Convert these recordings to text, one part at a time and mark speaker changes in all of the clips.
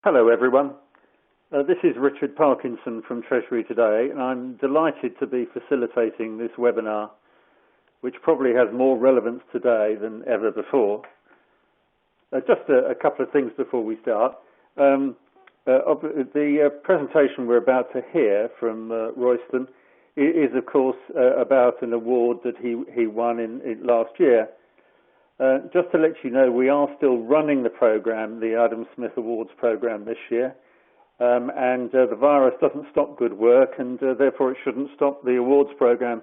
Speaker 1: Hello everyone, this is Richard Parkinson from Treasury today, and I'm delighted to be facilitating this webinar, which probably has more relevance today than ever before. Just a couple of things before we start. The presentation we're about to hear from Royston is of course about an award that he won in last year. Just to let you know, we are still running the program, the Adam Smith Awards program this year, and the virus doesn't stop good work, and therefore it shouldn't stop the awards program.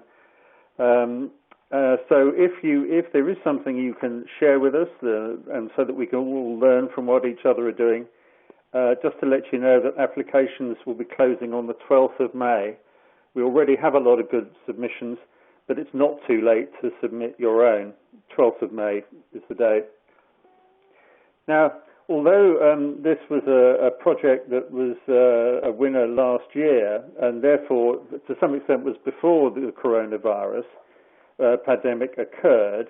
Speaker 1: So if there is something you can share with us, and so that we can all learn from what each other are doing, just to let you know that applications will be closing on the 12th of May. We already have a lot of good submissions, but it's not too late to submit your own. 12th of May is the date. Now, although this was a project that was a winner last year, and therefore to some extent was before the coronavirus pandemic occurred,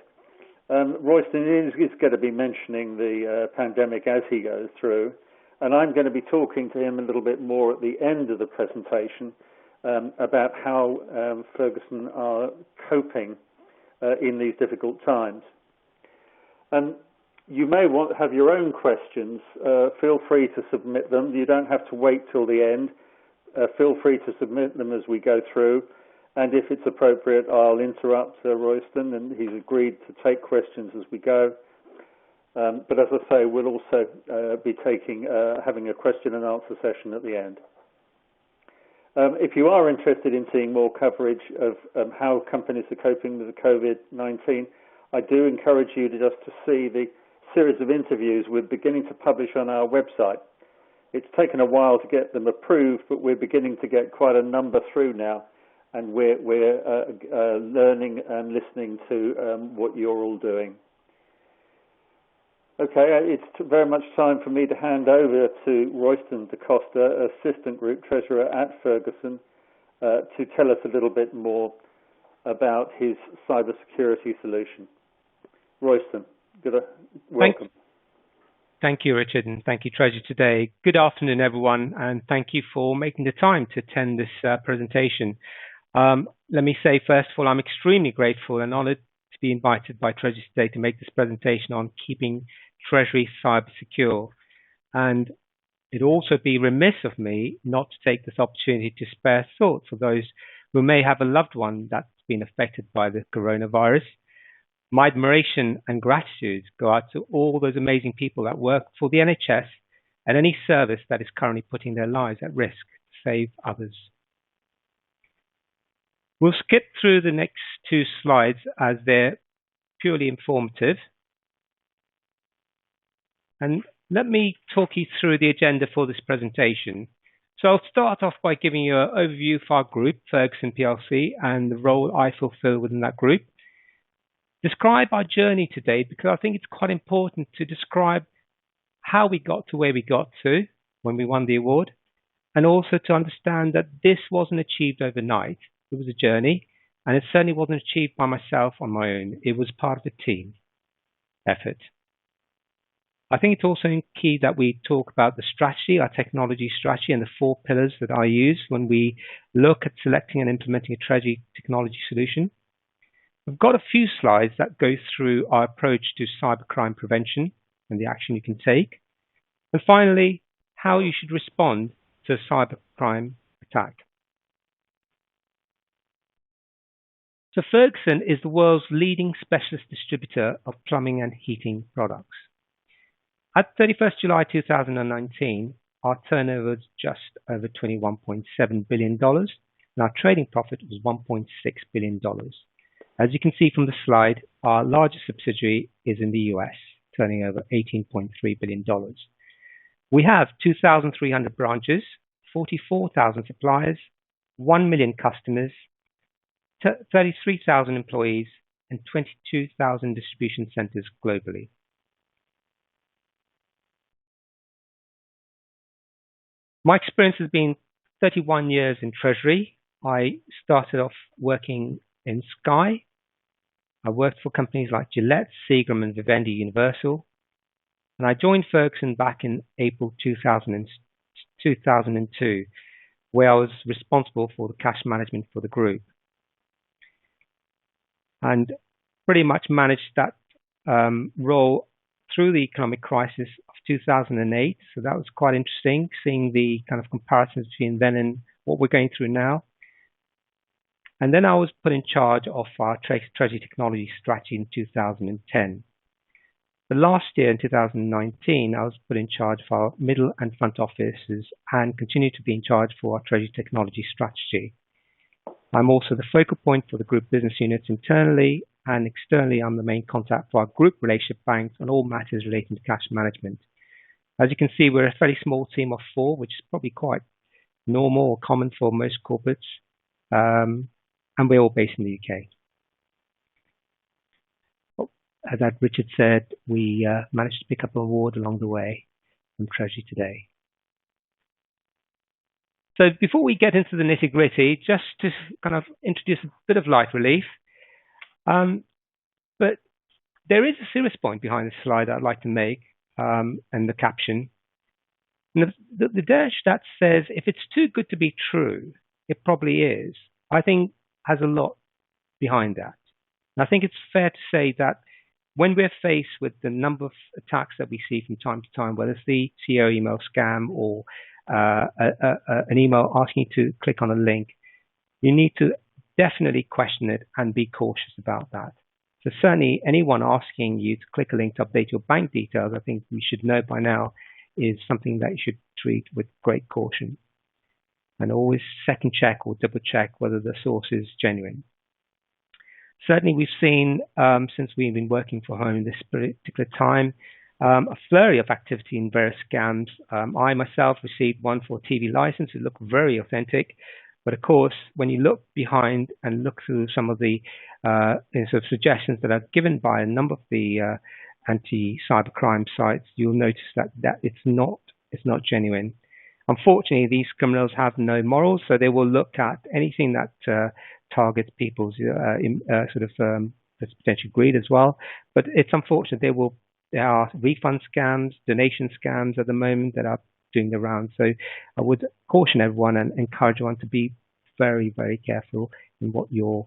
Speaker 1: Royston is going to be mentioning the pandemic as he goes through, and I'm going to be talking to him a little bit more at the end of the presentation about how Ferguson are coping in these difficult times. And you may want to have your own questions. Feel free to submit them. You don't have to wait till the end. Feel free to submit them as we go through. And if it's appropriate, I'll interrupt Royston, and he's agreed to take questions as we go. But as I say, we'll also be having a question and answer session at the end. If you are interested in seeing more coverage of how companies are coping with the COVID-19, I do encourage you to see the series of interviews we're beginning to publish on our website. It's taken a while to get them approved, but we're beginning to get quite a number through now, and we're learning and listening to what you're all doing. Okay, it's very much time for me to hand over to Royston Da Costa, Assistant Group Treasurer at Ferguson, to tell us a little bit more about his cybersecurity solution. Royston, welcome.
Speaker 2: Thank you, Richard, and thank you, Treasury Today. Good afternoon, everyone, and thank you for making the time to attend this presentation. Let me say, first of all, I'm extremely grateful and honored to be invited by Treasury Today to make this presentation on keeping Treasury cyber secure, and it'd also be remiss of me not to take this opportunity to spare thought for those who may have a loved one that's been affected by the coronavirus. My admiration and gratitude go out to all those amazing people that work for the NHS and any service that is currently putting their lives at risk to save others. We'll skip through the next two slides as they're purely informative. And let me talk you through the agenda for this presentation. So I'll start off by giving you an overview of our group, Ferguson PLC, and the role I fulfill within that group. Describe our journey today, because I think it's quite important to describe how we got to where we got to when we won the award, and also to understand that this wasn't achieved overnight. It was a journey, and it certainly wasn't achieved by myself on my own. It was part of a team effort. I think it's also key that we talk about the strategy, our technology strategy, and the 4 pillars that I use when we look at selecting and implementing a Treasury technology solution. We've got a few slides that go through our approach to cybercrime prevention and the action you can take. And finally, how you should respond to a cybercrime attack. So Ferguson is the world's leading specialist distributor of plumbing and heating products. At 31st July 2019, our turnover was just over $21.7 billion, and our trading profit was $1.6 billion. As you can see from the slide, our largest subsidiary is in the US, turning over $18.3 billion. We have 2,300 branches, 44,000 suppliers, 1 million customers, 33,000 employees, and 22,000 distribution centers globally. My experience has been 31 years in Treasury. I started off working in Sky. I worked for companies like Gillette, Seagram, and Vivendi Universal. And I joined Ferguson back in April 2002, where I was responsible for the cash management for the group, and pretty much managed that role through the economic crisis of 2008. So that was quite interesting, seeing the kind of comparisons between then and what we're going through now. And then I was put in charge of our Treasury technology strategy in 2010. The last year, in 2019, I was put in charge of our middle and front offices and continue to be in charge for our Treasury technology strategy. I'm also the focal point for the group business units internally, and externally I'm the main contact for our group relationship banks on all matters relating to cash management. As you can see, we're a fairly small team of 4, which is probably quite normal or common for most corporates, and we're all based in the UK. As Richard said, we managed to pick up an award along the way from Treasury today. So before we get into the nitty-gritty, just to kind of introduce a bit of light relief, but there is a serious point behind this slide I'd like to make, and the caption. And the dash that says, if it's too good to be true, it probably is, I think has a lot behind that. And I think it's fair to say that when we're faced with the number of attacks that we see from time to time, whether it's the CEO email scam or an email asking you to click on a link, you need to definitely question it and be cautious about that. So certainly anyone asking you to click a link to update your bank details, I think we should know by now, is something that you should treat with great caution. And always second check or double check whether the source is genuine. Certainly we've seen, since we've been working from home in this particular time, a flurry of activity in various scams. I myself received one for a TV license. It looked very authentic. But of course, when you look behind and look through some of the sort of suggestions that are given by a number of the anti-cybercrime sites, you'll notice that it's not genuine. Unfortunately, these criminals have no morals, so they will look at anything that targets people's potential greed as well. But it's unfortunate there are refund scams, donation scams at the moment that are doing the rounds. So I would caution everyone and encourage everyone to be very, very careful in what you're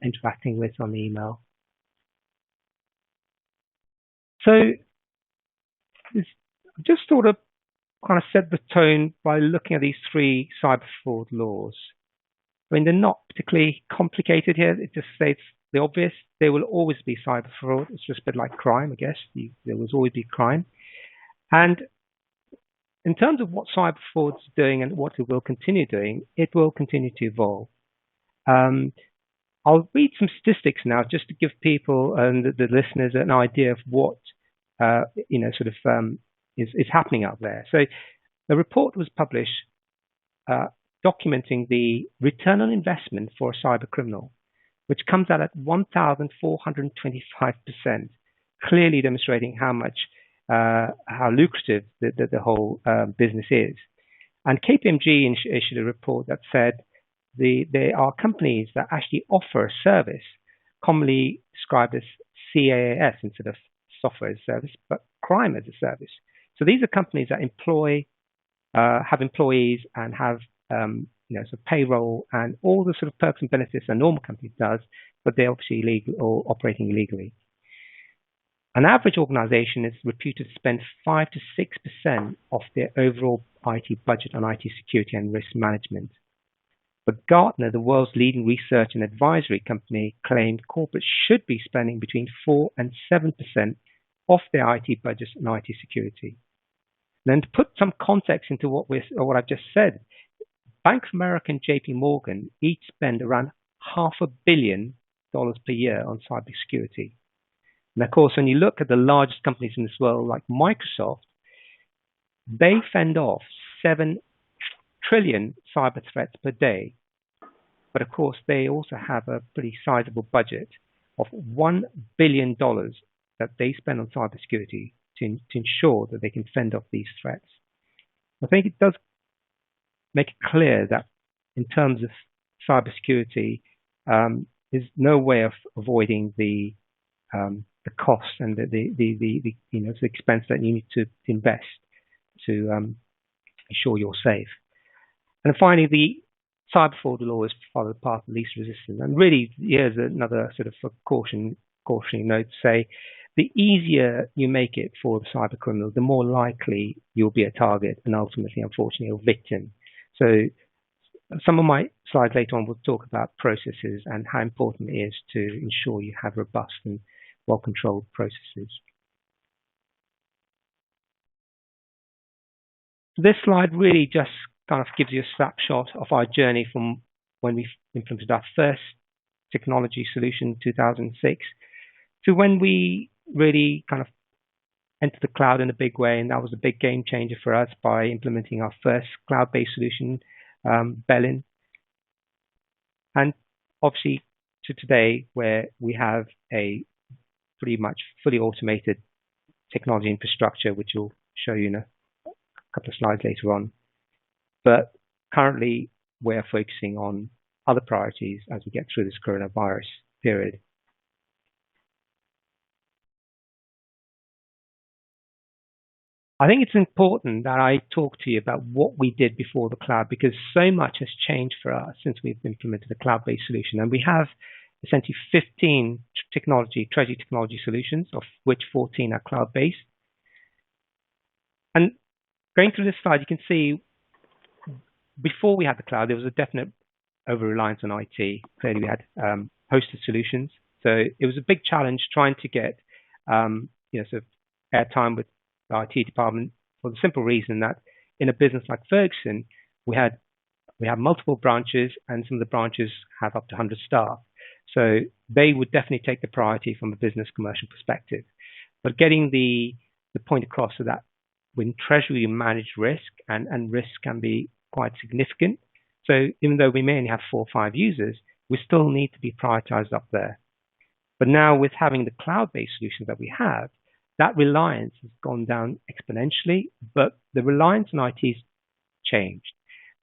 Speaker 2: interacting with on the email. So just sort of kind of set the tone by looking at these 3 cyber fraud laws. I mean, they're not particularly complicated here. It just states the obvious. There will always be cyber fraud. It's just a bit like crime, I guess. There will always be crime. And in terms of what cyber fraud is doing and what it will continue doing, it will continue to evolve. I'll read some statistics now just to give people and the listeners an idea of what is happening out there. So the report was published documenting the return on investment for a cyber criminal, which comes out at 1,425%, clearly demonstrating how lucrative the whole business is. And KPMG issued a report that said there are companies that actually offer a service, commonly described as CAAS instead of software as a service, but crime as a service. So these are companies that have employees and have payroll and all the sort of perks and benefits a normal company does, but they're obviously illegal or operating illegally. An average organization is reputed to spend 5 to 6% of their overall IT budget on IT security and risk management. But Gartner, the world's leading research and advisory company, claimed corporates should be spending between 4 and 7% of their IT budgets on IT security. Then to put some context into what I've just said, Bank of America and JP Morgan each spend around $500 million per year on cybersecurity. And of course, when you look at the largest companies in this world, like Microsoft, they fend off 7 trillion cyber threats per day. But of course, they also have a pretty sizable budget of $1 billion that they spend on cybersecurity to ensure that they can fend off these threats. I think it does make it clear that in terms of cybersecurity, there's no way of avoiding the the cost and the expense that you need to invest to ensure you're safe. And finally, the cyber fraud will always follow the path of least resistance. And really, here's another sort of cautionary note to say, the easier you make it for the cyber criminal, the more likely you'll be a target and ultimately, unfortunately, a victim. So some of my slides later on will talk about processes and how important it is to ensure you have robust and well-controlled processes. This slide really just kind of gives you a snapshot of our journey from when we implemented our first technology solution in 2006 to when we really kind of entered the cloud in a big way, and that was a big game changer for us by implementing our first cloud-based solution, Bellin, and obviously to today where we have a pretty much fully automated technology infrastructure, which we'll show you in a couple of slides later on. But currently we're focusing on other priorities as we get through this coronavirus period. I think it's important that I talk to you about what we did before the cloud, because so much has changed for us since we've implemented a cloud-based solution. And we have essentially 15 Treasury technology solutions, of which 14 are cloud-based. And going through this slide, you can see before we had the cloud, there was a definite over-reliance on IT. Clearly, we had hosted solutions. So it was a big challenge trying to get sort of airtime with the IT department, for the simple reason that in a business like Ferguson, we have multiple branches, and some of the branches have up to 100 staff. So they would definitely take the priority from a business commercial perspective. But getting the point across so that when Treasury manage risk, and risk can be quite significant. So even though we may only have 4 or 5 users, we still need to be prioritized up there. But now with having the cloud-based solutions that we have, that reliance has gone down exponentially, but the reliance on IT has changed.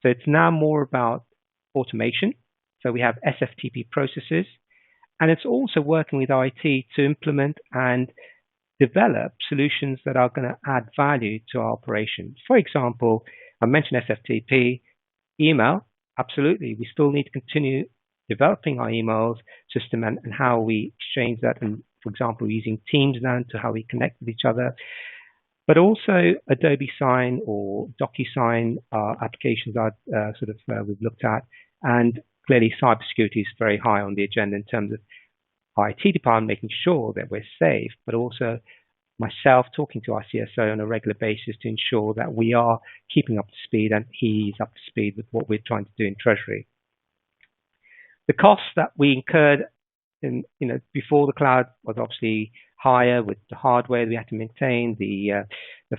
Speaker 2: So it's now more about automation. So we have SFTP processes, and it's also working with IT to implement and develop solutions that are going to add value to our operations. For example, I mentioned SFTP, email, absolutely. We still need to continue developing our emails system and how we exchange that, and for example, using Teams now to how we connect with each other. But also Adobe Sign or DocuSign applications are we've looked at, and clearly cybersecurity is very high on the agenda in terms of our IT department making sure that we're safe, but also myself talking to our CSO on a regular basis to ensure that we are keeping up to speed and he's up to speed with what we're trying to do in Treasury. The costs that we incurred before the cloud was obviously higher with the hardware we had to maintain, the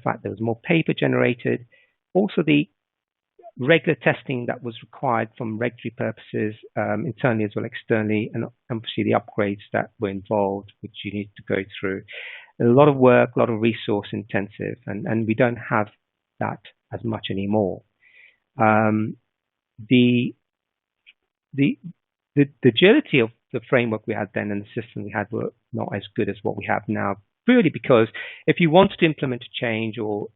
Speaker 2: fact there was more paper generated, also the regular testing that was required from regulatory purposes, internally as well as externally, and obviously the upgrades that were involved, which you need to go through. A lot of work, a lot of resource intensive, and we don't have that as much anymore. The agility of the framework we had then and the system we had were not as good as what we have now, purely because if you wanted to implement a change or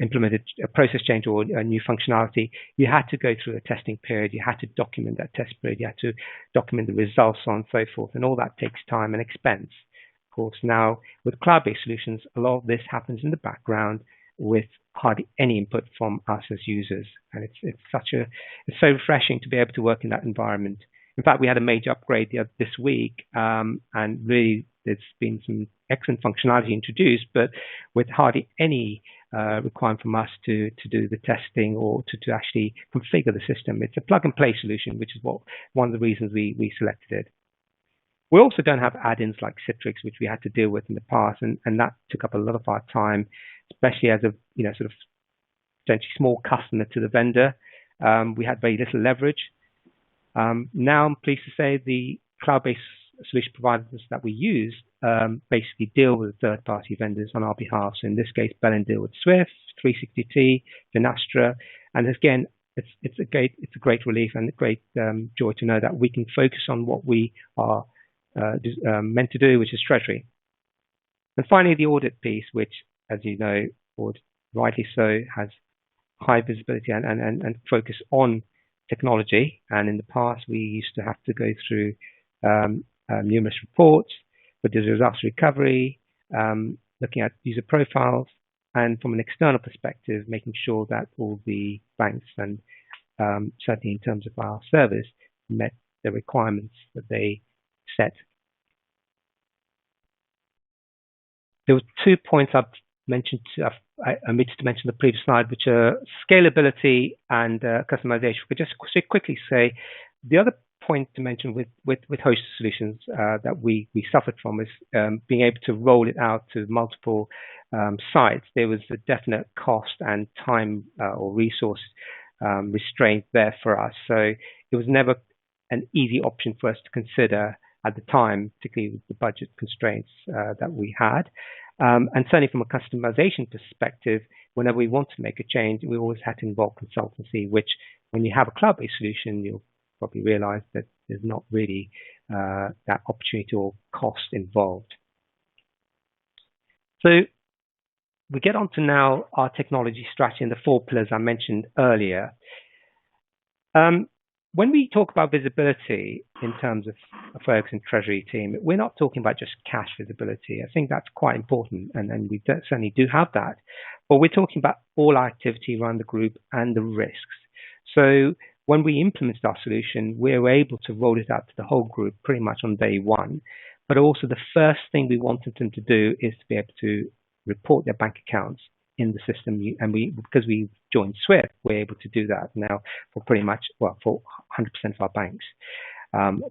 Speaker 2: implemented a process change or a new functionality, you had to go through a testing period, you had to document that test period, you had to document the results, so on and so forth, and all that takes time and expense. Of course, now with cloud-based solutions, a lot of this happens in the background with hardly any input from us as users, and it's so refreshing to be able to work in that environment. In fact, we had a major upgrade this week, and really there's been some excellent functionality introduced, but with hardly any requirement from us to do the testing or to actually configure the system. It's a plug-and-play solution, which is one of the reasons we selected it. We also don't have add-ins like Citrix, which we had to deal with in the past, and that took up a lot of our time, especially as a sort of potentially small customer to the vendor. We had very little leverage. Now I'm pleased to say the cloud-based solution providers that we use basically deal with third-party vendors on our behalf. So in this case, Bellin deal with Swift, 360T, Finastra, and again, it's a great relief and a great joy to know that we can focus on what we are meant to do, which is Treasury. And finally, the audit piece, which, as you know, or rightly so, has high visibility and focus on technology. And in the past, we used to have to go through numerous reports, but there's disaster recovery, looking at user profiles, and from an external perspective, making sure that all the banks and certainly in terms of our service met the requirements that they set. There were 2 points I've mentioned, I omitted to mention the previous slide, which are scalability and customization. We could just quickly say the other point to mention with hosted solutions that we suffered from is being able to roll it out to multiple sites. There was a definite cost and time or resource restraint there for us. So it was never an easy option for us to consider at the time, particularly with the budget constraints that we had. And certainly from a customization perspective, whenever we want to make a change, we always had to involve consultancy, which when you have a cloud-based solution, you'll probably realize that there's not really that opportunity or cost involved. So we get on to now our technology strategy and the 4 pillars I mentioned earlier. When we talk about visibility in terms of a Ferguson Treasury team, we're not talking about just cash visibility. I think that's quite important, and we certainly do have that. But we're talking about all our activity around the group and the risks. So when we implemented our solution, we were able to roll it out to the whole group pretty much on day one. But also the first thing we wanted them to do is to be able to report their bank accounts in the system, and because we joined SWIFT, we're able to do that now for pretty much, well, for 100% of our banks. And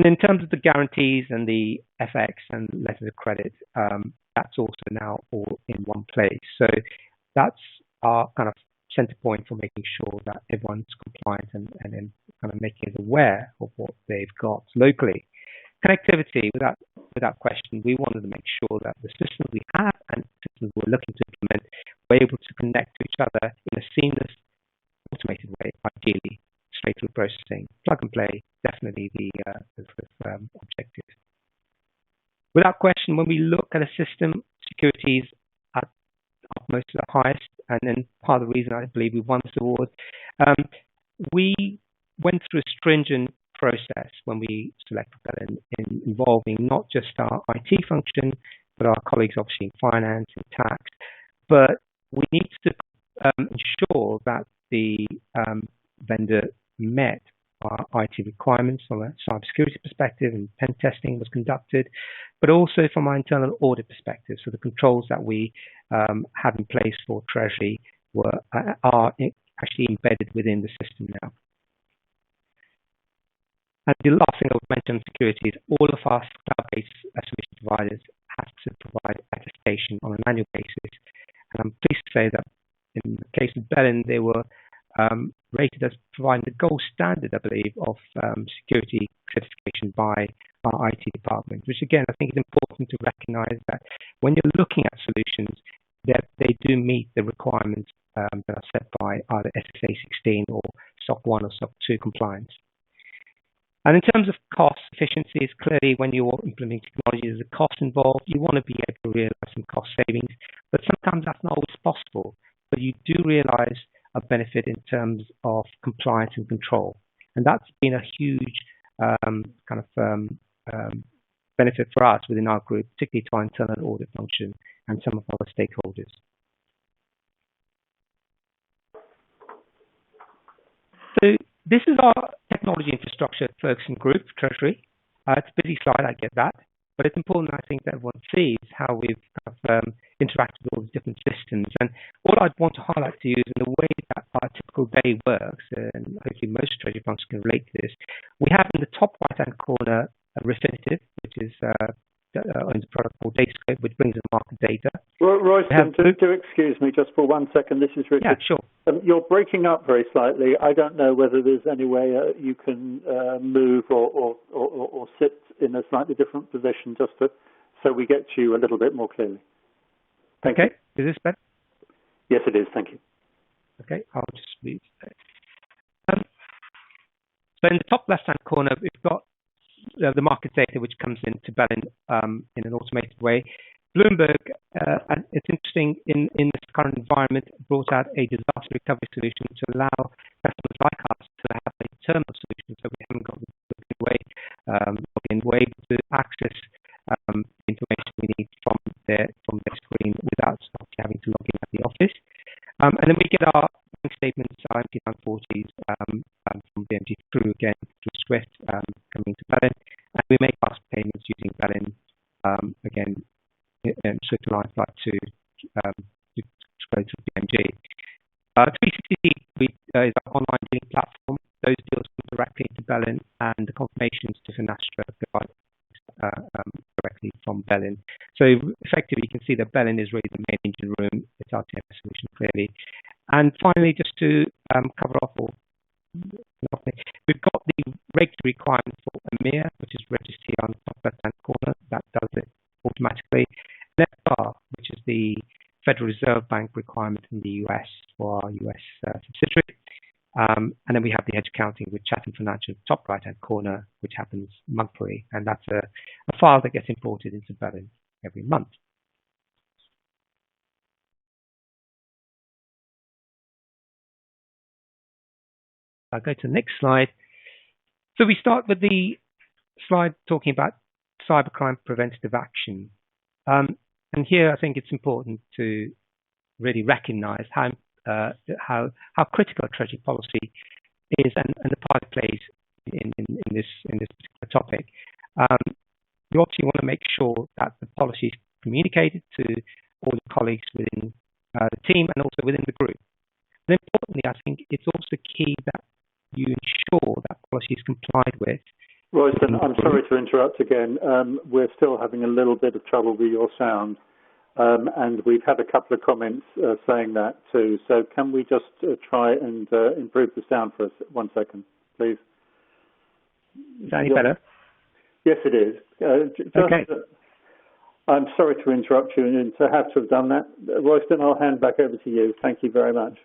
Speaker 2: in terms of the guarantees and the FX and letters of credit, that's also now all in one place. So that's our kind of center point for making sure that everyone's compliant and then kind of making us aware of what they've got locally. Connectivity, without question, we wanted to make sure that the systems we have and systems we're looking to implement were able to connect to each other in a seamless, automated way, ideally, straight through processing. Plug and play, definitely the objective. Without question, when we look at a system, security is at most of the highest, and then part of the reason I believe we won this award, we went through a stringent process when we selected that involving not just our IT function, but our colleagues obviously in finance and tax. But we need to ensure that the vendor met our IT requirements from a cybersecurity perspective, and pen testing was conducted, but also from our internal audit perspective. So the controls that we have in place for Treasury are actually embedded within the system now. And the last thing I would mention on security is all of our cloud-based solution providers have to provide attestation on an annual basis. And I'm pleased to say that in the case of Bellin, they were rated as providing the gold standard, I believe, of security certification by our IT department, which again, I think is important to recognize that when you're looking at solutions, that they do meet the requirements that are set by either SSA 16 or SOC 1 or SOC 2 compliance. And in terms of cost efficiencies, clearly when you're implementing technology, there's a cost involved. You want to be able to realize some cost savings, but sometimes that's not always possible. But you do realize a benefit in terms of compliance and control. And that's been a huge benefit for us within our group, particularly to our internal audit function and some of our stakeholders. So this is our technology infrastructure at Ferguson Group Treasury. It's a busy slide, I get that, but it's important, I think, that everyone sees how we've interacted with all the different systems. And all I'd want to highlight to you is in the way that our typical day works, and hopefully most Treasury functions can relate to this. We have in the top right-hand corner a Refinitiv, which is owns a product called Datascope, which brings in market data.
Speaker 1: Royston, do excuse me just for 1 second. This is Richard.
Speaker 2: Yeah, sure.
Speaker 1: You're breaking up very slightly. I don't know whether there's any way you can move or sit in a slightly different position just so we get you a little bit more clearly. Thank you.
Speaker 2: Is this better?
Speaker 1: Yes, it is. Thank you.
Speaker 2: Okay, I'll just move. So in the top left-hand corner, we've got the market data which comes into Bellin in an automated way. Bloomberg, and it's interesting, in this current environment, brought out a disaster recovery solution to allow customers like us to have a terminal solution, so we haven't got the login way to access the information we need from their screen without actually having to log in at the office. And then we get our bank statements, our MT940s from BMG through Swift coming to Bellin, and we make fast payments using Bellin again. Swift lines like to go to BMG. 360 is our online dealing platform. Those deals come directly into Bellin, and the confirmations to Finastra go directly from Bellin. So effectively, you can see that Bellin is really the main engine room. It's our TMS solution clearly. And finally, just to cover off, we've got the regulatory requirement for EMIR, which is registered here on the top left-hand corner. That does it automatically. FDAR, which is the Federal Reserve Bank requirement in the US for our US subsidiary. And then we have the hedge accounting with Chatham Financial, top right-hand corner, which happens monthly. And that's a file that gets imported into Bellin every month. I'll go to the next slide. So we start with the slide talking about cybercrime preventative action. And here I think it's important to really recognize how critical Treasury policy is and the part it plays in this particular topic. You obviously want to make sure that the policy is communicated to all the colleagues within the team and also within the group. And importantly, I think it's also key that you ensure that policy is complied with.
Speaker 1: Royston, I'm sorry to interrupt again. We're still having a little bit of trouble with your sound, and we've had a couple of comments saying that too. So can we just try and improve the sound for us? 1 second, please.
Speaker 2: Is that any better?
Speaker 1: Yes, it is.
Speaker 2: Okay.
Speaker 1: I'm sorry to interrupt you and to have to have done that. Royston, I'll hand back over to you. Thank you very much.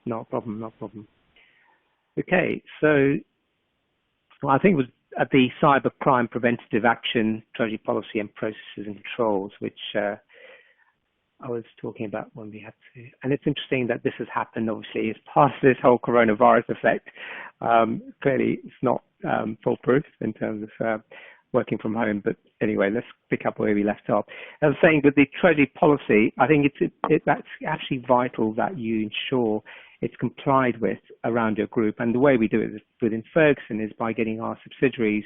Speaker 2: No problem, no problem. Okay, so I think it was at the Cybercrime Preventative Action, Treasury Policy and Processes and Controls, which I was talking about when we had to. And it's interesting that this has happened, obviously, as part of this whole coronavirus effect. Clearly, it's not foolproof in terms of working from home. But anyway, let's pick up where we left off. I was saying with the Treasury policy, I think that's actually vital that you ensure it's complied with around your group. And the way we do it within Ferguson is by getting our subsidiaries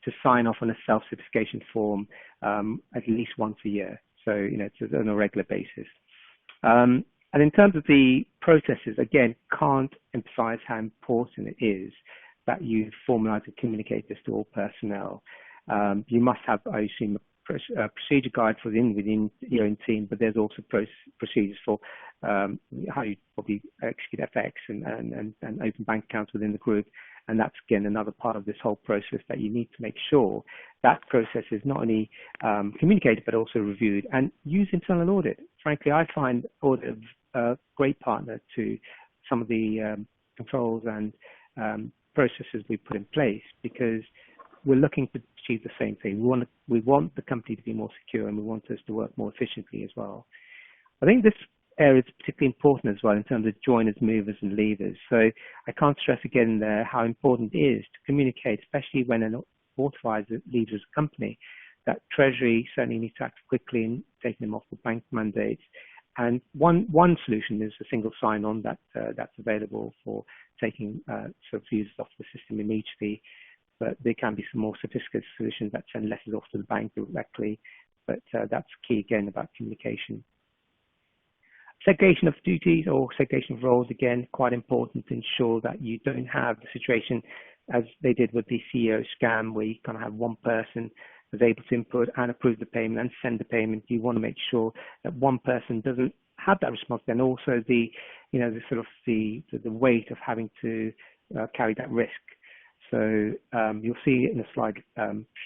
Speaker 2: to sign off on a self-certification form at least once a year. So, it's on a regular basis. And in terms of the processes, again, can't emphasize how important it is that you formalize and communicate this to all personnel. You must have, I assume, a procedure guide for within your own team, but there's also procedures for how you probably execute FX and open bank accounts within the group. And that's, again, another part of this whole process that you need to make sure that process is not only communicated, but also reviewed, and use internal audit. Frankly, I find audit a great partner to some of the controls and processes we put in place, because we're looking to achieve the same thing. We want the company to be more secure, and we want us to work more efficiently as well. I think this area is particularly important as well in terms of joiners, movers and leavers. So I can't stress again there how important it is to communicate, especially when an authorizer leaves as a company, that Treasury certainly needs to act quickly in taking them off the bank mandates. And one solution is a single sign-on that's available for taking sort of users off the system immediately. But there can be some more sophisticated solutions that send letters off to the bank directly. But that's key, again, about communication. Segregation of duties or segregation of roles, again, quite important to ensure that you don't have the situation as they did with the CEO scam, where you kind of have one person who's able to input and approve the payment and send the payment. You want to make sure that one person doesn't have that responsibility, and also the weight of having to carry that risk. So you'll see in the slide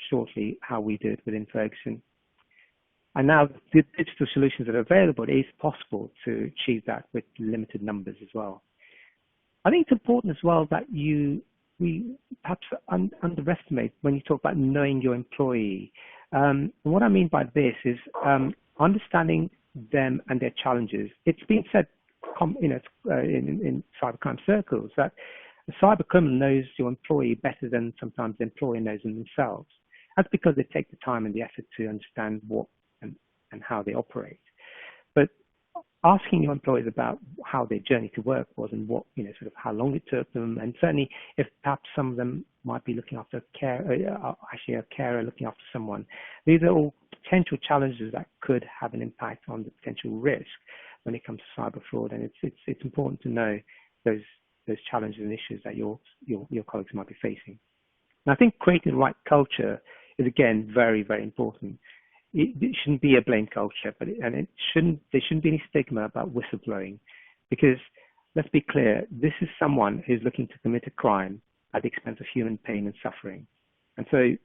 Speaker 2: shortly how we do it within Ferguson. And now the digital solutions that are available, it is possible to achieve that with limited numbers as well. I think it's important as well that you we perhaps underestimate when you talk about knowing your employee. And what I mean by this is understanding them and their challenges. It's been said, in cybercrime circles that a cybercriminal knows your employee better than sometimes the employer knows them themselves. That's because they take the time and the effort to understand what and how they operate. But asking your employees about how their journey to work was and what, sort of how long it took them, and certainly if perhaps some of them might be looking after a carer looking after someone. These are all potential challenges that could have an impact on the potential risk when it comes to cyber fraud, and it's important to know those challenges and issues that your colleagues might be facing. And I think creating the right culture is again very, very important. It shouldn't be a blame culture, there shouldn't be any stigma about whistleblowing, because let's be clear, this is someone who's looking to commit a crime at the expense of human pain and suffering. And so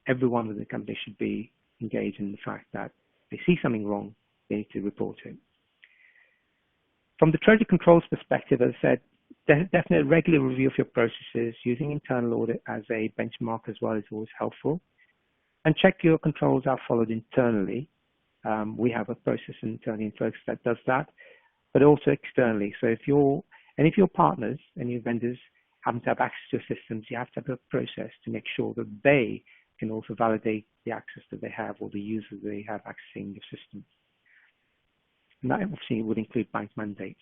Speaker 2: everyone within the company should be engaged in the fact that if they see something wrong, they need to report it. From the Treasury controls perspective, as I said, definitely a regular review of your processes using internal audit as a benchmark as well is always helpful. And check your controls are followed internally. We have a process internally in Ferguson that does that, but also externally. So if your partners and your vendors happen to have access to your systems, you have to have a process to make sure that they can also validate the access that they have or the users they have accessing your systems. And that obviously would include bank mandates.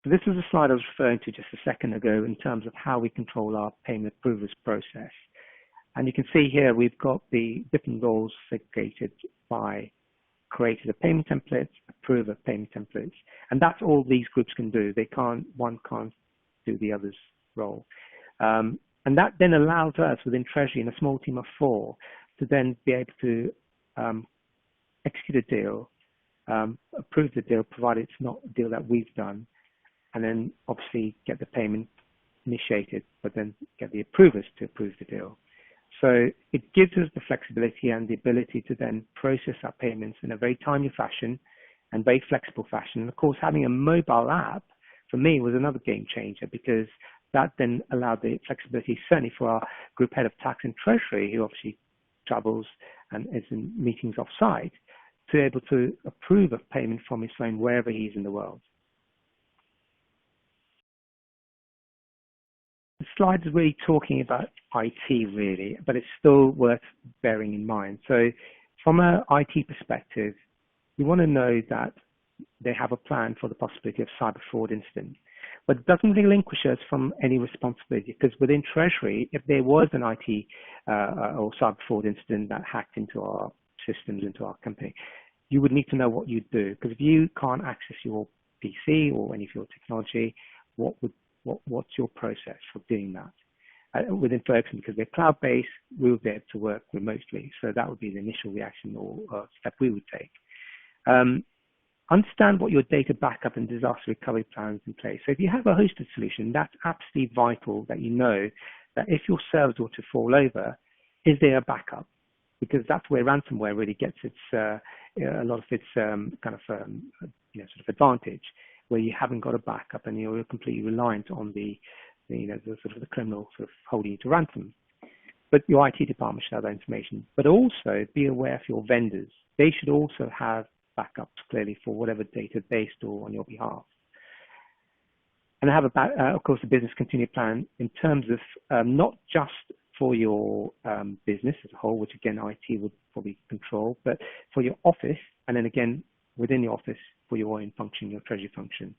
Speaker 2: So this is a slide I was referring to just a second ago in terms of how we control our payment approvers process. And you can see here we've got the different roles segregated by creator of payment templates, approver of payment templates. And that's all these groups can do. One can't do the other's role. And that then allows us within Treasury in a small team of 4 to then be able to execute a deal, approve the deal, provided it's not a deal that we've done, and then obviously get the payment initiated, but then get the approvers to approve the deal. So it gives us the flexibility and the ability to then process our payments in a very timely fashion and very flexible fashion. And of course, having a mobile app for me was another game changer, because that then allowed the flexibility, certainly for our group head of tax and treasury, who obviously travels and is in meetings off-site, to be able to approve of payment from his phone wherever he is in the world. The slide is really talking about IT really, but it's still worth bearing in mind. So from an IT perspective, you want to know that they have a plan for the possibility of cyber fraud incident, but it doesn't relinquish us from any responsibility, because within Treasury, if there was an IT or cyber fraud incident that hacked into our systems, into our company, you would need to know what you'd do, because if you can't access your PC or any of your technology, what's your process for doing that? Within Ferguson, because we're cloud-based, we would be able to work remotely. So that would be the initial reaction or step we would take. Understand what your data backup and disaster recovery plans in place. So if you have a hosted solution, that's absolutely vital that you know that if your servers were to fall over, is there a backup? Because that's where ransomware really gets its a lot of its sort of advantage, where you haven't got a backup and you're completely reliant on the criminal sort of holding you to ransom. But your IT department should have that information. But also be aware of your vendors. They should also have backups clearly for whatever data they store on your behalf. And have of course, a business continuity plan in terms of not just for your business as a whole, which again IT would probably control, but for your office, and then again within your office for your own function, your treasury function.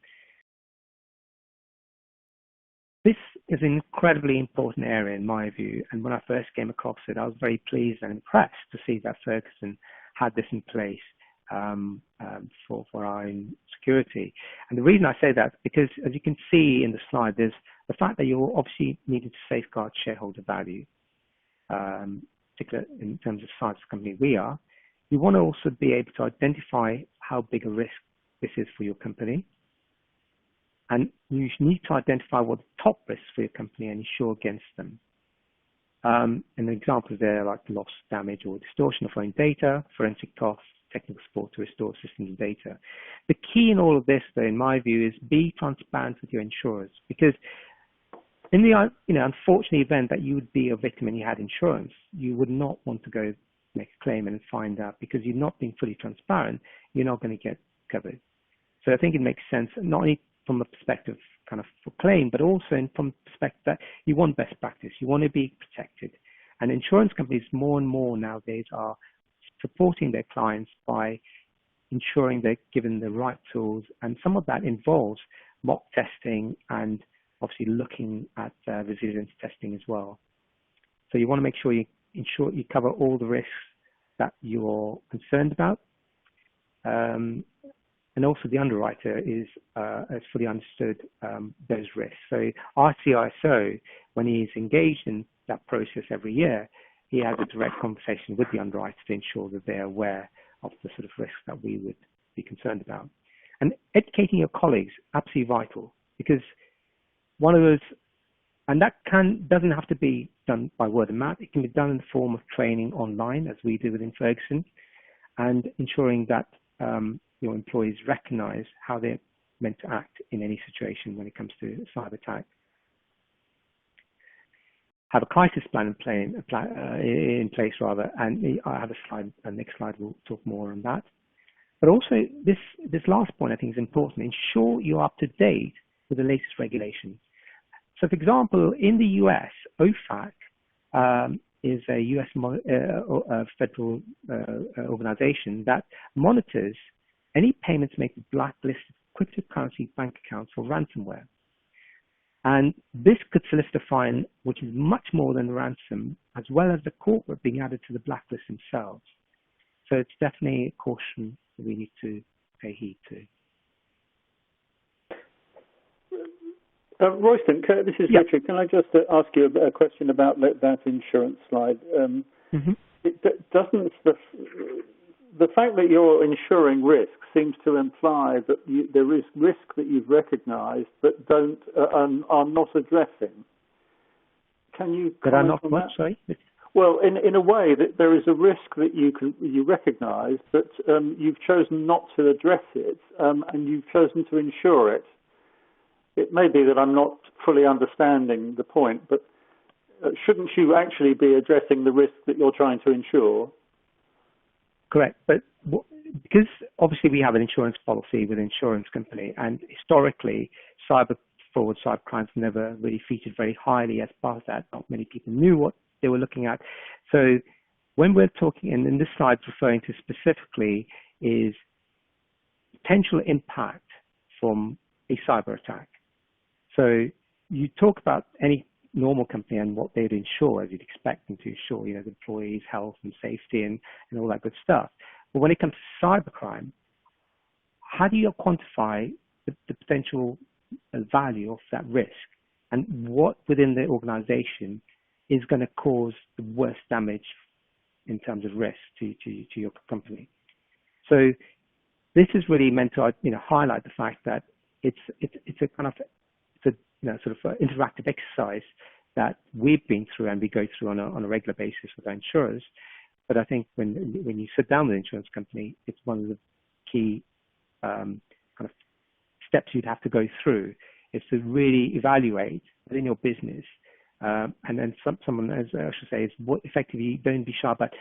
Speaker 2: This is an incredibly important area in my view, and when I first came across it, I was very pleased and impressed to see that Ferguson had this in place for our own security. And the reason I say that is because, as you can see in the slide, there's the fact that you're obviously needing to safeguard shareholder value, particularly in terms of the size of the company we are. You want to also be able to identify how big a risk this is for your company. And you need to identify what the top risks for your company and insure against them. And the examples there are like loss, damage, or distortion of own data, forensic costs, technical support to restore systems and data. The key in all of this, though, in my view, is be transparent with your insurers, because in the unfortunate event that you would be a victim and you had insurance, you would not want to go make a claim and find out, because you're not being fully transparent, you're not going to get covered. So I think it makes sense, not only from a perspective kind of for claim, but also from the perspective that you want best practice, you want to be protected. And insurance companies more and more nowadays are supporting their clients by ensuring they're given the right tools, and some of that involves mock testing and obviously looking at resilience testing as well. So you want to make sure you cover all the risks that you're concerned about, and also the underwriter has fully understood those risks. So our CISO, when he's engaged in that process every year, he has a direct conversation with the underwriter to ensure that they're aware of the sort of risks that we would be concerned about. And educating your colleagues, absolutely vital, because one of those, and that doesn't have to be done by word of mouth. It can be done in the form of training online, as we do within Ferguson, and ensuring that your employees recognize how they're meant to act in any situation when it comes to cyber attack. Have a crisis plan in place, rather, and I have a slide. The next slide will talk more on that. But also, this last point I think is important. Ensure you're up to date with the latest regulations. So, for example, in the US, OFAC is a US federal organization that monitors any payments made to blacklisted cryptocurrency bank accounts for ransomware. And this could solicit a fine, which is much more than ransom, as well as the corporate being added to the blacklist themselves. So it's definitely a caution that we need to pay heed to.
Speaker 1: Royston, this is Richard. Can I just ask you a question about that insurance slide? Doesn't the fact that you're insuring risk seems to imply that there is risk that you've recognised but are not addressing? Can you?
Speaker 2: But are not what? Sorry.
Speaker 1: Well, in a way, that there is a risk that you recognise, but you've chosen not to address it, and you've chosen to insure it. It may be that I'm not fully understanding the point, but shouldn't you actually be addressing the risk that you're trying to insure?
Speaker 2: Correct, but because obviously we have an insurance policy with an insurance company, and historically cyber fraud, cyber crimes never really featured very highly as part of that. Not many people knew what they were looking at. So when we're talking, and in this slide referring to specifically, is potential impact from a cyber attack. So you talk about any normal company and what they'd insure, as you'd expect them to insure, the employees' health and safety and all that good stuff. But when it comes to cybercrime, how do you quantify the potential value of that risk, and what within the organization is going to cause the worst damage in terms of risk to your company? So this is really meant to highlight the fact that it's a kind of sort of interactive exercise that we've been through and we go through on a regular basis with our insurers. But I think when you sit down with an insurance company, it's one of the key kind of steps you'd have to go through is to really evaluate within your business, and then someone, as I should say, is what effectively don't be shy, but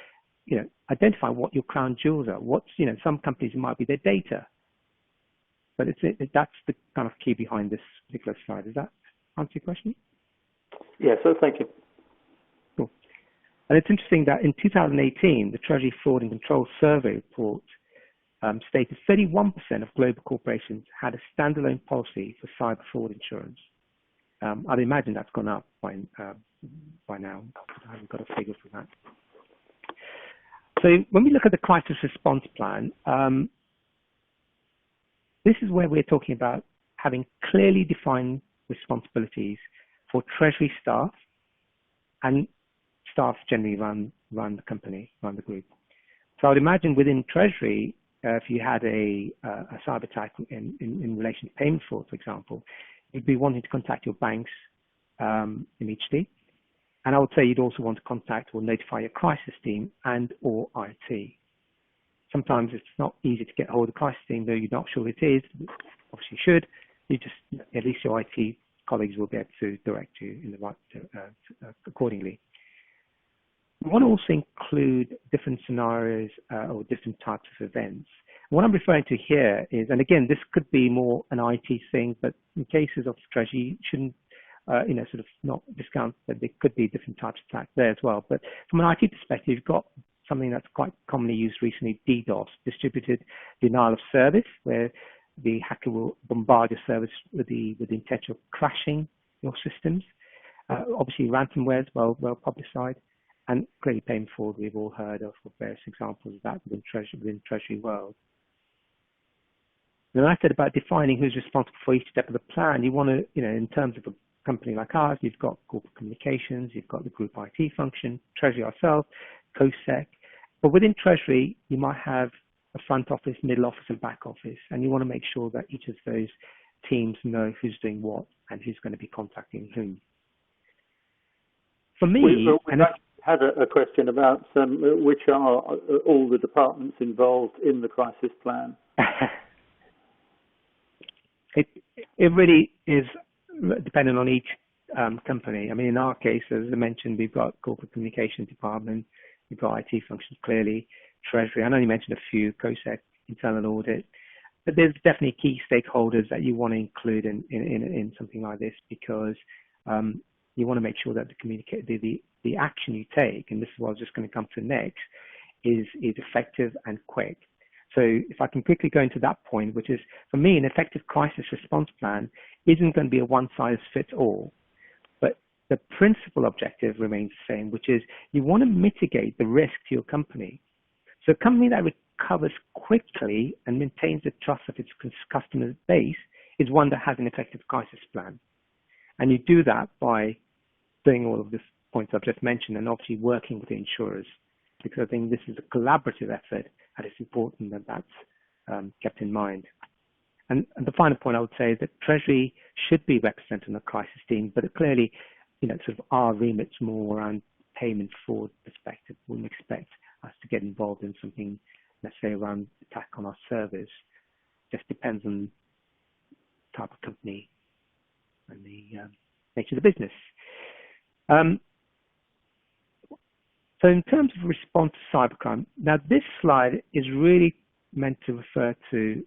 Speaker 2: identify what your crown jewels are. Some companies, it might be their data. But that's the kind of key behind this particular slide. Does that answer your question?
Speaker 1: Yes, so thank you.
Speaker 2: Cool. And it's interesting that in 2018, the Treasury Fraud and Control Survey report stated 31% of global corporations had a standalone policy for cyber fraud insurance. I'd imagine that's gone up by now. I haven't got a figure for that. So when we look at the crisis response plan, this is where we're talking about having clearly defined responsibilities for Treasury staff, and staff generally run the company, run the group. So I would imagine within Treasury, if you had a cyber attack in relation to payment fraud, for example, you'd be wanting to contact your banks immediately. And I would say you'd also want to contact or notify your crisis team and or IT. sometimes it's not easy to get hold of the crisis team, though you're not sure it is. Obviously, you should. You just, at least your IT colleagues will be able to direct you in the right accordingly. We want to also include different scenarios or different types of events. What I'm referring to here is, and again, this could be more an IT thing, but in cases of Treasury, you shouldn't, sort of not discount that there could be different types of attacks there as well. But from an IT perspective, you've got something that's quite commonly used recently, DDoS, distributed denial of service, where the hacker will bombard your service with the intention of crashing your systems. Obviously, ransomware is well publicized, and clearly payment fraud we've all heard of various examples of that within Treasury world. Then I said about defining who's responsible for each step of the plan. You want to, in terms of a company like ours, you've got corporate communications, you've got the group IT function, Treasury ourselves, COSEC. But within Treasury, you might have a front office, middle office, and back office, and you want to make sure that each of those teams know who's doing what and who's going to be contacting whom. For me,
Speaker 1: we had a question about which are all the departments involved in the crisis plan.
Speaker 2: It really is dependent on each company. I mean, in our case, as I mentioned, we've got corporate communications department, we've got IT functions clearly, Treasury. I know you mentioned a few, COSEC, internal audit, but there's definitely key stakeholders that you want to include in something like this, because you want to make sure that the action you take, and this is what I was just going to come to next, is effective and quick. So if I can quickly go into that point, which is, for me, an effective crisis response plan isn't going to be a one-size-fits-all, but the principal objective remains the same, which is you want to mitigate the risk to your company. So a company that recovers quickly and maintains the trust of its customer base is one that has an effective crisis plan. And you do that by doing all of the points I've just mentioned, and obviously working with the insurers, because I think this is a collaborative effort, and it's important that that's kept in mind. And the final point I would say is that Treasury should be represented in the crisis team, but clearly, sort of our remit's more around payment fraud perspective. We wouldn't expect us to get involved in something, let's say, around attack on our servers. Just depends on the type of company and the nature of the business. So in terms of response to cybercrime, now this slide is really meant to refer to,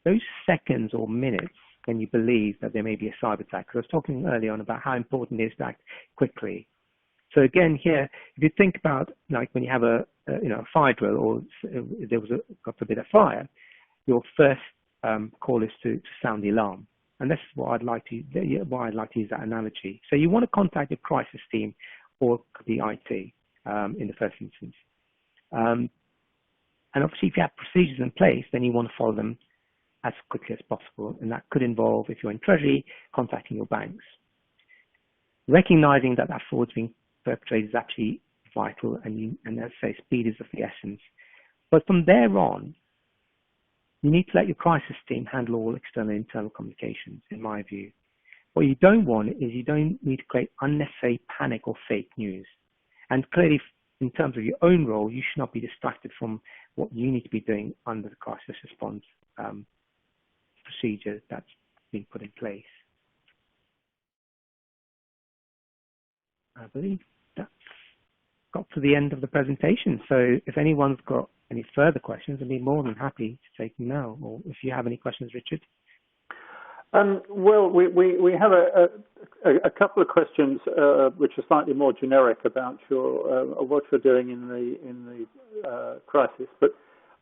Speaker 2: those seconds or minutes when you believe that there may be a cyber attack. Because I was talking earlier on about how important it is to act quickly. So again, here, if you think about like when you have a fire drill, or there was God forbid, a fire, your first call is to sound the alarm. And this is why I'd like to use that analogy. So you want to contact your crisis team or the IT in the first instance. And obviously, if you have procedures in place, then you want to follow them as quickly as possible. And that could involve, if you're in Treasury, contacting your banks. Recognizing that fraud is being perpetrated is actually vital, and as I say, speed is of the essence. But from there on, you need to let your crisis team handle all external and internal communications, in my view. What you don't want is you don't need to create unnecessary panic or fake news. And clearly, in terms of your own role, you should not be distracted from what you need to be doing under the crisis response procedure that's been put in place. I believe that's got to the end of the presentation. So if anyone's got any further questions, I'd be more than happy to take them now. Or if you have any questions, Richard.
Speaker 1: Well, we have a couple of questions which are slightly more generic about what you're doing in the crisis, but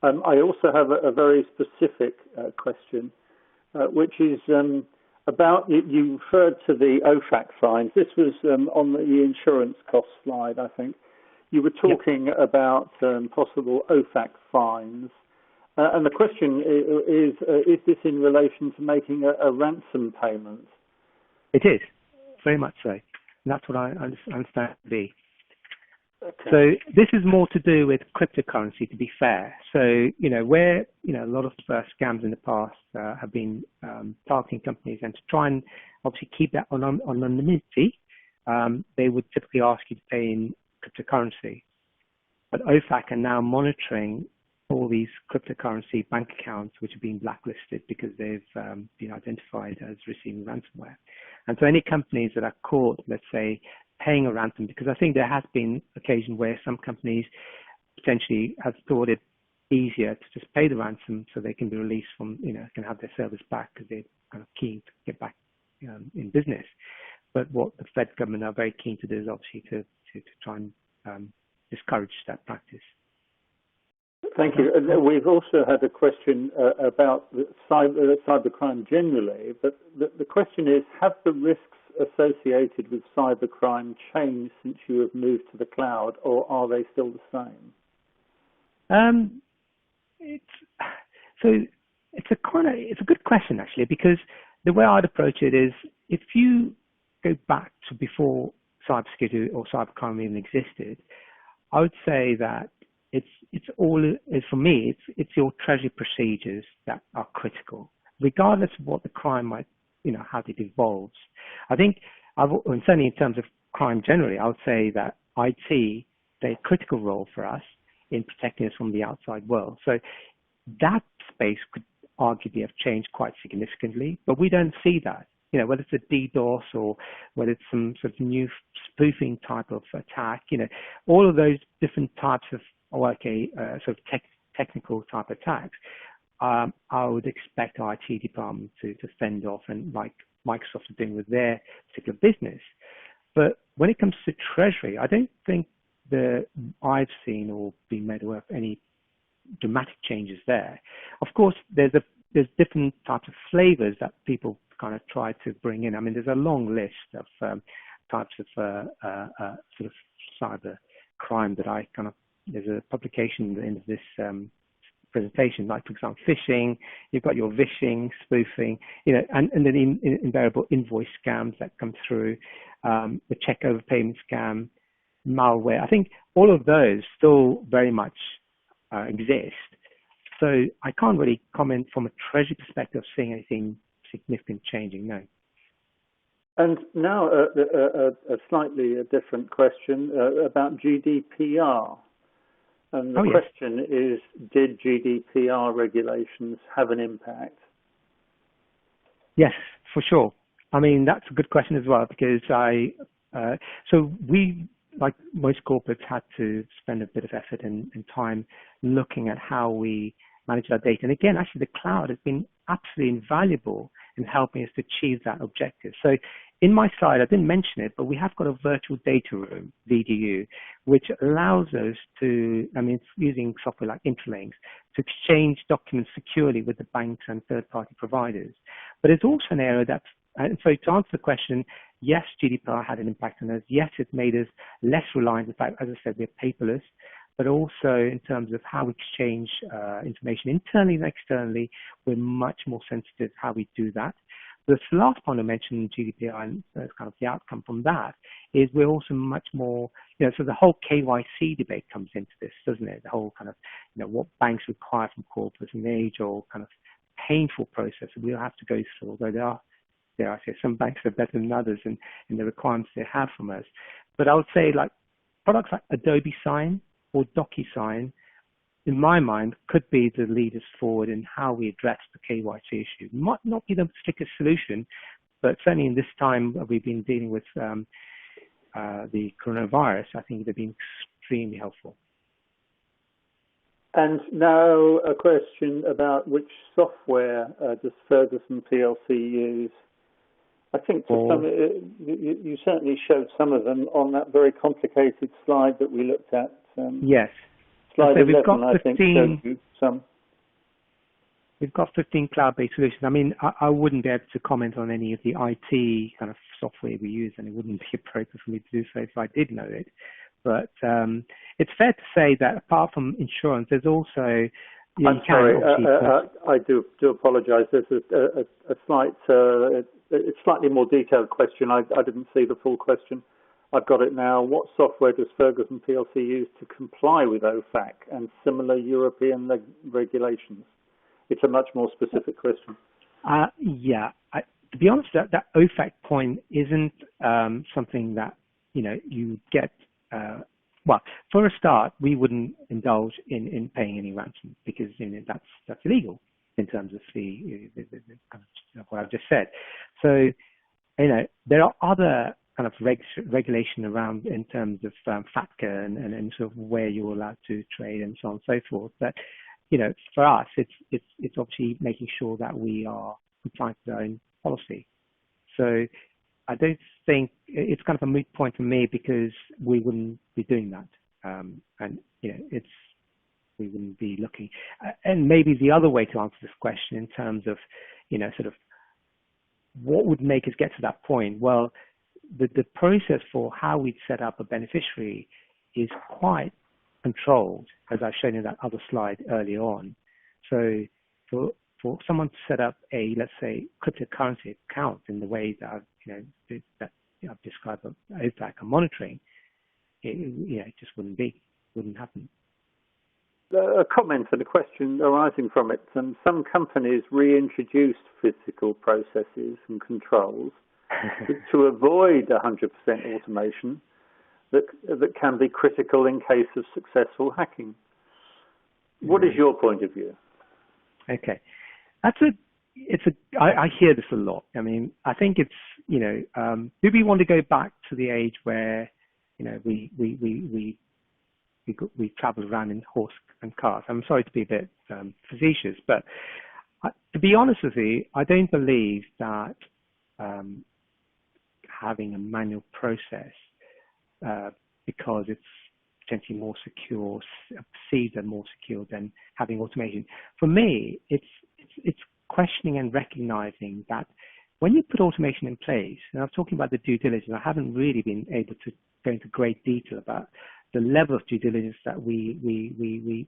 Speaker 1: I also have a very specific question, which is about you referred to the OFAC fines. This was on the insurance cost slide, I think. You were talking about possible OFAC fines. And the question is this in relation to making a ransom payment?
Speaker 2: It is, very much so. And that's what I understand to be.
Speaker 1: Okay.
Speaker 2: So this is more to do with cryptocurrency, to be fair. So, where, a lot of scams in the past have been targeting companies, and to try and obviously keep that anonymity, they would typically ask you to pay in cryptocurrency. But OFAC are now monitoring all these cryptocurrency bank accounts which have been blacklisted because they've been identified as receiving ransomware. And so any companies that are caught, let's say, paying a ransom, because I think there has been occasion where some companies potentially have thought it easier to just pay the ransom so they can be released from, can have their service back because they're kind of keen to get back in business. But what the Fed government are very keen to do is obviously to try and discourage that practice.
Speaker 1: Thank you. We've also had a question about cybercrime generally, but the question is, have the risks associated with cybercrime changed since you have moved to the cloud, or are they still the same?
Speaker 2: It's a good question actually, because the way I'd approach it is, if you go back to before cybersecurity or cybercrime even existed, I would say that for me, it's your Treasury procedures that are critical, regardless of what the crime might, how it evolves. I think, and certainly in terms of crime generally, I would say that IT plays a critical role for us in protecting us from the outside world. So that space could arguably have changed quite significantly, but we don't see that. Whether it's a DDoS or whether it's some sort of new spoofing type of attack, all of those different types of sort of technical type attacks, I would expect our IT department to fend off, and like Microsoft are doing with their particular business. But when it comes to Treasury, I don't think I've seen or been made aware of any dramatic changes there. Of course, there's different types of flavors that people kind of try to bring in. I mean, there's a long list of types of sort of cyber crime that there's a publication at the end of this presentation, like, for example, phishing. You've got your vishing, spoofing, and then invariable invoice scams that come through, the check overpayment scam, malware. I think all of those still very much exist. So I can't really comment from a Treasury perspective seeing anything significant changing, no.
Speaker 1: And now a slightly different question about GDPR. And the question is, did GDPR regulations have an impact?
Speaker 2: Yes, for sure. I mean, that's a good question as well, because so we, like most corporates, had to spend a bit of effort and time looking at how we manage our data. And again, actually, the cloud has been absolutely invaluable in helping us to achieve that objective. So in my slide, I didn't mention it, but we have got a virtual data room, VDU, which allows us to, it's using software like Interlinks, to exchange documents securely with the banks and third-party providers. But it's also an area and so to answer the question, yes, GDPR had an impact on us. Yes, it made us less reliant. In fact, as I said, we're paperless, but also in terms of how we exchange information internally and externally, we're much more sensitive how we do that. The last point I mentioned, GDPR, and kind of the outcome from that, is we're also much more, so the whole KYC debate comes into this, doesn't it? The whole kind of, what banks require from corporates and the age-old kind of painful process that we'll have to go through, although dare I say, some banks are better than others in the requirements they have from us. But I would say, like, products like Adobe Sign or DocuSign, in my mind, could be the leaders forward in how we address the KYC issue. Might not be the strictest solution, but certainly in this time we've been dealing with the coronavirus, I think they've been extremely helpful.
Speaker 1: And now a question about which software does Ferguson PLC use? I think for some, you certainly showed some of them on that very complicated slide that we looked at.
Speaker 2: Yes.
Speaker 1: Slide 11,
Speaker 2: we've got 15,
Speaker 1: I think, showed you some.
Speaker 2: We've got 15 cloud-based solutions. I mean, I wouldn't be able to comment on any of the IT kind of software we use, and it wouldn't be appropriate for me to do so if I did know it. But it's fair to say that apart from insurance, there's also...
Speaker 1: I'm sorry, I do apologise. There's a slightly more detailed question. I didn't see the full question. I've got it now. What software does Ferguson PLC use to comply with OFAC and similar European regulations? It's a much more specific question.
Speaker 2: To be honest, that OFAC point isn't something that you get well, for a start, we wouldn't indulge in paying any ransom because that's illegal in terms of the kind of what I've just said. So, there are other kind of regulation around in terms of FATCA and sort of where you're allowed to trade and so on and so forth. But for us, it's obviously making sure that we are compliant with our own policy. So I don't think it's kind of a moot point for me because we wouldn't be doing that, and we wouldn't be looking. And maybe the other way to answer this question in terms of sort of what would make us get to that point? Well, the process for how we'd set up a beneficiary is quite controlled, as I've shown in that other slide earlier on. So for someone to set up a, let's say, cryptocurrency account in the way that I've described OFAC and monitoring, it just wouldn't happen.
Speaker 1: A comment and a question arising from it. Some companies reintroduced physical processes and controls to avoid 100% automation that can be critical in case of successful hacking. What is your point of view? Okay,
Speaker 2: I hear this a lot. I mean, I think it's do we want to go back to the age where we traveled around in horse and cars? I'm sorry to be a bit facetious, but to be honest with you, I don't believe that having a manual process because it's potentially more secure, perceived and more secure than having automation. For me, it's questioning and recognizing that when you put automation in place, and I'm talking about the due diligence, I haven't really been able to go into great detail about the level of due diligence that we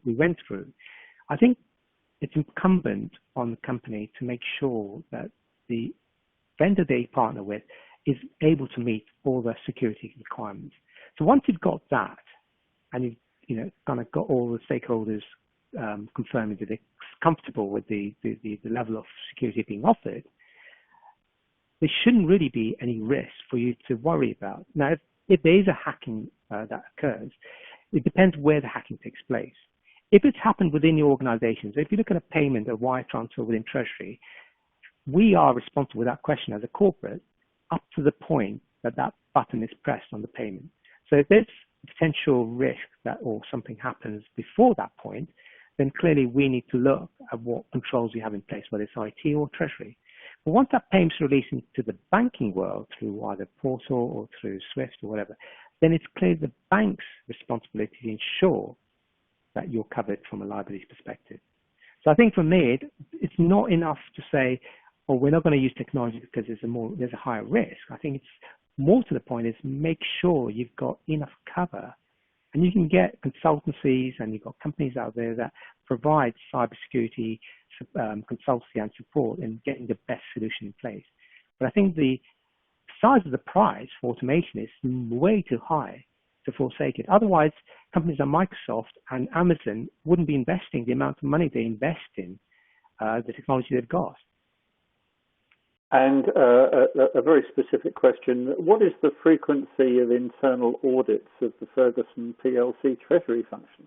Speaker 2: went through. I think it's incumbent on the company to make sure that the vendor they partner with is able to meet all the security requirements. So once you've got that, and you've kind of got all the stakeholders confirming that they're comfortable with the level of security being offered, there shouldn't really be any risk for you to worry about. Now, if there is a hacking that occurs, it depends where the hacking takes place. If it's happened within your organization, so if you look at a payment, a wire transfer within Treasury, we are responsible without question as a corporate up to the point that that button is pressed on the payment. So if there's potential risk that or something happens before that point, then clearly we need to look at what controls we have in place, whether it's IT or Treasury. But once that payment's released into the banking world through either portal or through SWIFT or whatever, then it's clearly the bank's responsibility to ensure that you're covered from a liability perspective. So I think for me, it's not enough to say, oh, we're not going to use technology because there's a higher risk. I think it's more to the point is make sure you've got enough cover, and you can get consultancies and you've got companies out there that provide cybersecurity consultancy and support in getting the best solution in place. But I think the size of the price for automation is way too high to forsake it. Otherwise, companies like Microsoft and Amazon wouldn't be investing the amount of money they invest in the technology they've got.
Speaker 1: And a very specific question, what is the frequency of internal audits of the Ferguson PLC Treasury function?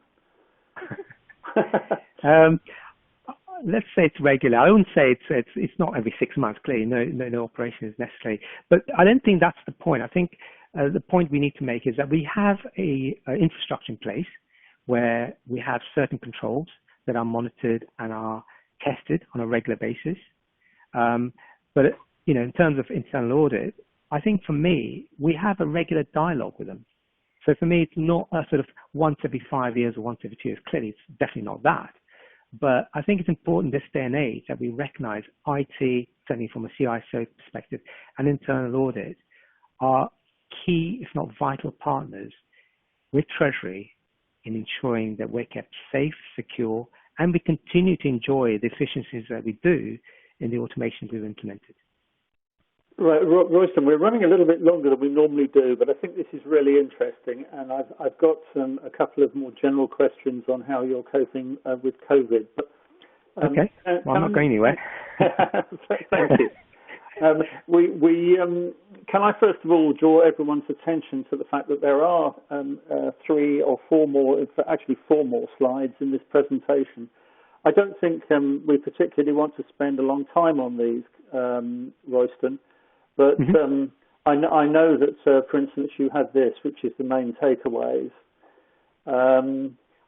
Speaker 2: Let's say it's regular. I wouldn't say it's not every 6 months, clearly. No operation is necessary. But I don't think that's the point. I think the point we need to make is that we have a infrastructure in place where we have certain controls that are monitored and are tested on a regular basis. But in terms of internal audit, I think for me, we have a regular dialogue with them. So for me, it's not a sort of once every 5 years or once every 2 years. Clearly, it's definitely not that. But I think it's important this day and age that we recognize IT, certainly from a CISO perspective, and internal audit are key, if not vital partners with Treasury in ensuring that we're kept safe, secure, and we continue to enjoy the efficiencies that we do in the automations we've implemented.
Speaker 1: Right, Royston, we're running a little bit longer than we normally do, but I think this is really interesting, and I've got a couple of more general questions on how you're coping with COVID. But,
Speaker 2: okay, well, I'm not going anywhere.
Speaker 1: Thank you. Can I first of all draw everyone's attention to the fact that there are 3 or 4 more, actually 4 more slides in this presentation. I don't think we particularly want to spend a long time on these, Royston, but I know that, for instance, you had this, which is the main takeaways.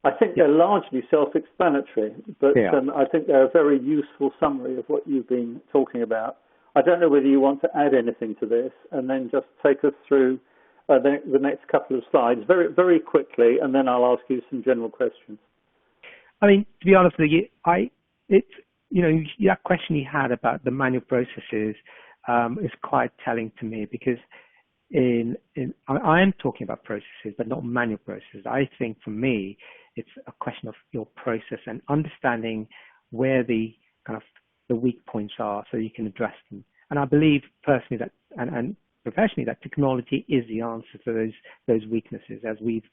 Speaker 1: I think they're largely self-explanatory, but I think they're a very useful summary of what you've been talking about. I don't know whether you want to add anything to this, and then just take us through the next couple of slides very, very quickly, and then I'll ask you some general questions.
Speaker 2: I mean, to be honest with you, that question you had about the manual processes is quite telling to me, because I am talking about processes, but not manual processes. I think for me, it's a question of your process and understanding where the kind of the weak points are, so you can address them. And I believe personally that, and professionally, that technology is the answer to those weaknesses, as we've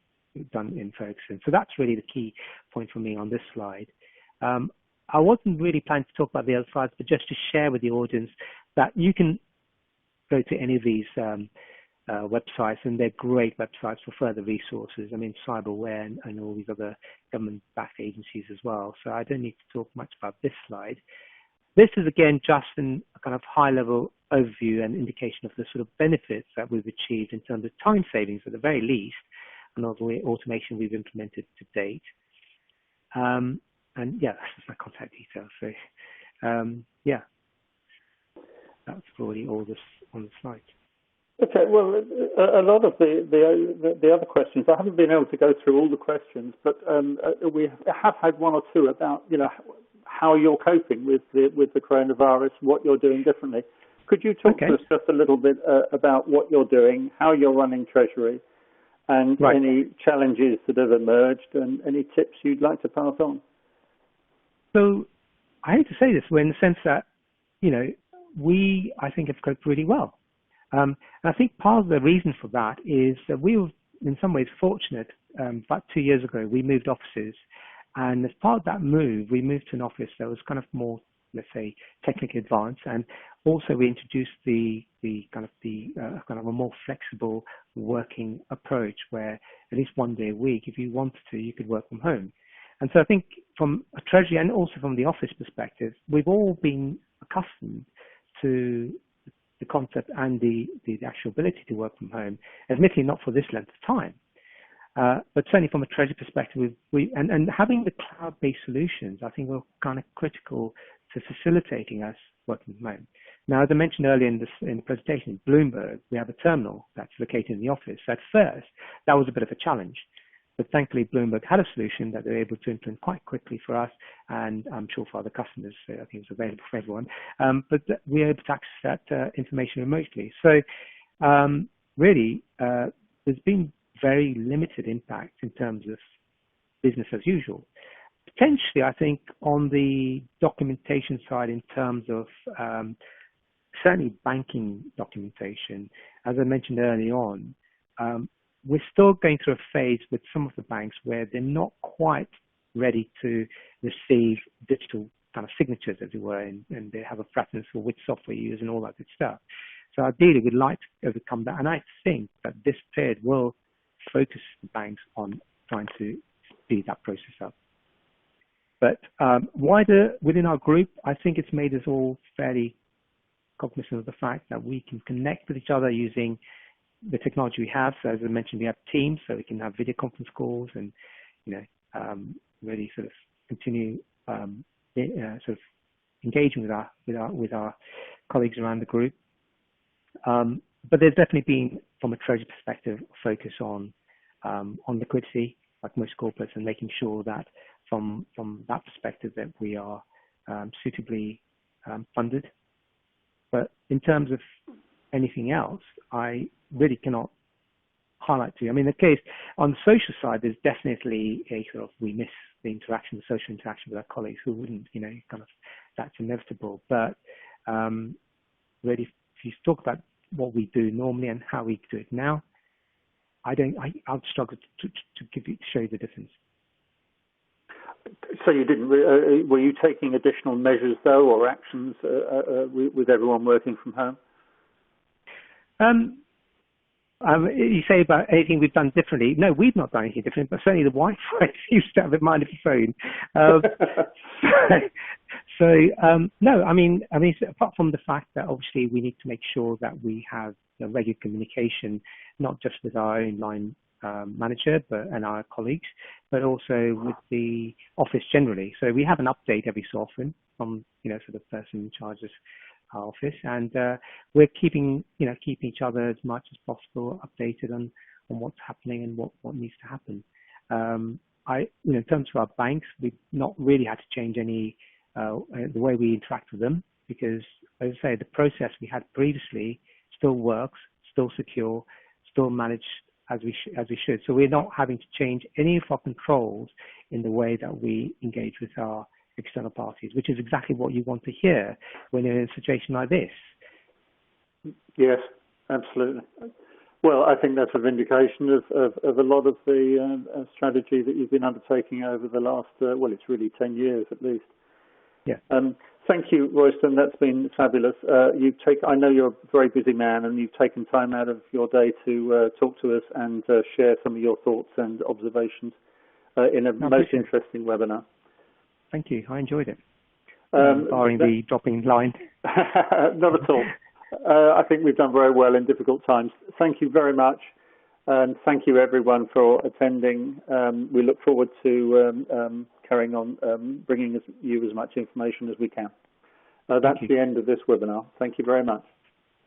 Speaker 2: done in Ferguson. So that's really the key point for me on this slide. I wasn't really planning to talk about the other slides, but just to share with the audience that you can go to any of these websites, and they're great websites for further resources. I mean, Cyberware and all these other government-backed agencies as well. So I don't need to talk much about this slide. This is, again, just a kind of high-level overview and indication of the sort of benefits that we've achieved in terms of time savings, at the very least, and all the automation we've implemented to date. And yeah, that's my contact details. So yeah, that's probably all this on the slide.
Speaker 1: Okay, well, a lot of the other questions, I haven't been able to go through all the questions, but we have had 1 or 2 about, how you're coping with the coronavirus, what you're doing differently. Could you talk to us just a little bit about what you're doing, how you're running Treasury, and any challenges that have emerged, and any tips you'd like to pass on?
Speaker 2: So I hate to say this, in the sense that, we, I think, have coped really well. And I think part of the reason for that is that we were, in some ways, fortunate. About 2 years ago, we moved offices. And as part of that move, we moved to an office that was kind of more, let's say, technically advanced. And also we introduced the kind of a more flexible working approach, where at least 1 day a week, if you wanted to, you could work from home. And so I think from a Treasury and also from the office perspective, we've all been accustomed to the concept and the actual ability to work from home, admittedly not for this length of time. But certainly from a Treasury perspective, and having the cloud-based solutions, I think were kind of critical to facilitating us working from home. Now, as I mentioned earlier in the presentation, in Bloomberg, we have a terminal that's located in the office. At first, that was a bit of a challenge. But thankfully, Bloomberg had a solution that they were able to implement quite quickly for us, and I'm sure for other customers. So I think it was available for everyone. But we were able to access that information remotely. So really, there's been very limited impact in terms of business as usual. Potentially, I think, on the documentation side, in terms of certainly banking documentation, as I mentioned early on, we're still going through a phase with some of the banks where they're not quite ready to receive digital kind of signatures, as it were, and they have a preference for which software you use and all that good stuff. So ideally, we'd like to overcome that. And I think that this period will focus the banks on trying to speed that process up. But wider within our group, I think it's made us all fairly cognizant of the fact that we can connect with each other using the technology we have. So as I mentioned, we have Teams, so we can have video conference calls and, really sort of continue sort of engaging with our colleagues around the group. But there's definitely been, from a Treasury perspective, a focus on liquidity, like most corporates, and making sure that from that perspective that we are suitably funded. But in terms of anything else, I really cannot highlight to you. I mean, the case on the social side, there's definitely a sort of, we miss the interaction, the social interaction with our colleagues. Who wouldn't, kind of, that's inevitable. But really, if you talk about what we do normally and how we do it now, I'd struggle to show you the difference.
Speaker 1: So you didn't. Were you taking additional measures though, or actions with everyone working from home?
Speaker 2: You say about anything we've done differently. No, we've not done anything different, but certainly the Wi-Fi seems to have a mind of its own. No, I mean, apart from the fact that obviously we need to make sure that we have regular communication, not just with our own line manager and our colleagues, but also with the office generally. So we have an update every so often from sort of person in charge of our office, and we're keeping each other as much as possible updated on what's happening and what needs to happen. In terms of our banks, we've not really had to change any the way we interact with them, because, as I say, the process we had previously still works, still secure, still managed as we should. So we're not having to change any of our controls in the way that we engage with our external parties, which is exactly what you want to hear when you're in a situation like this.
Speaker 1: Yes, absolutely. Well, I think that's a vindication of a lot of the strategy that you've been undertaking over the last, well, it's really 10 years at least.
Speaker 2: Yeah.
Speaker 1: Thank you, Royston. That's been fabulous. I know you're a very busy man, and you've taken time out of your day to talk to us and share some of your thoughts and observations in a most interesting webinar.
Speaker 2: Thank you. I enjoyed it. Barring the dropping line.
Speaker 1: Not at all. I think we've done very well in difficult times. Thank you very much. And thank you, everyone, for attending. We look forward to carrying on bringing you as much information as we can. That's the end of this webinar. Thank you very much.